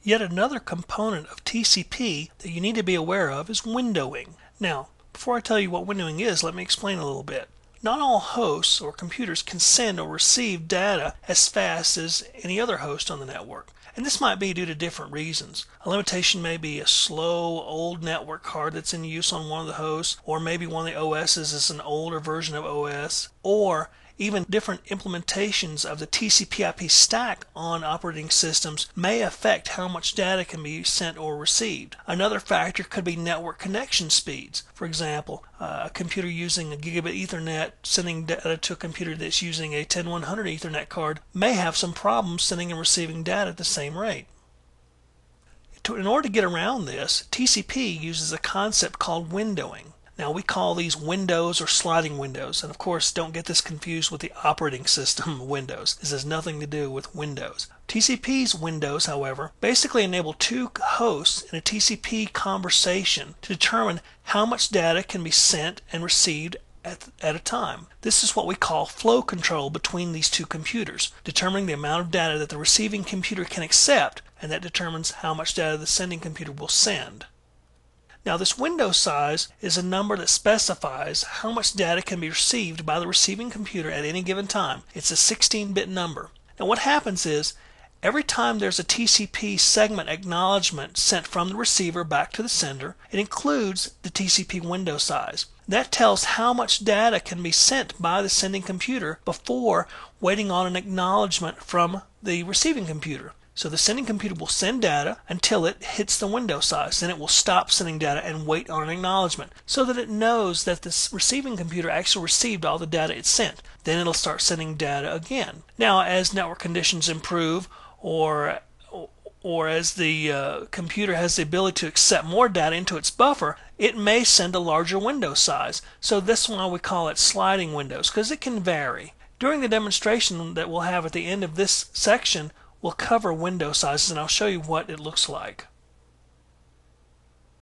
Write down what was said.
Yet another component of TCP that you need to be aware of is windowing. Now, before I tell you what windowing is, let me explain a little bit. Not all hosts or computers can send or receive data as fast as any other host on the network. And this might be due to different reasons. A limitation may be a slow, old network card that's in use on one of the hosts, or maybe one of the OSs is an older version of OS, or even different implementations of the TCP/IP stack on operating systems may affect how much data can be sent or received. Another factor could be network connection speeds. For example, a computer using a gigabit Ethernet sending data to a computer that's using a 10100 Ethernet card may have some problems sending and receiving data at the same rate. In order to get around this, TCP uses a concept called windowing. Now we call these windows or sliding windows, and of course don't get this confused with the operating system Windows. This has nothing to do with Windows. TCP's windows, however, basically enable two hosts in a TCP conversation to determine how much data can be sent and received at a time. This is what we call flow control between these two computers, determining the amount of data that the receiving computer can accept, and that determines how much data the sending computer will send. Now this window size is a number that specifies how much data can be received by the receiving computer at any given time. It's a 16-bit number. Now what happens is every time there's a TCP segment acknowledgement sent from the receiver back to the sender, it includes the TCP window size. That tells how much data can be sent by the sending computer before waiting on an acknowledgement from the receiving computer. So the sending computer will send data until it hits the window size. Then it will stop sending data and wait on an acknowledgement so that it knows that the receiving computer actually received all the data it sent. Then it'll start sending data again. Now as network conditions improve or as the computer has the ability to accept more data into its buffer, it may send a larger window size. So this is why we call it sliding windows, because it can vary. During the demonstration that we'll have at the end of this section, we'll cover window sizes, and I'll show you what it looks like.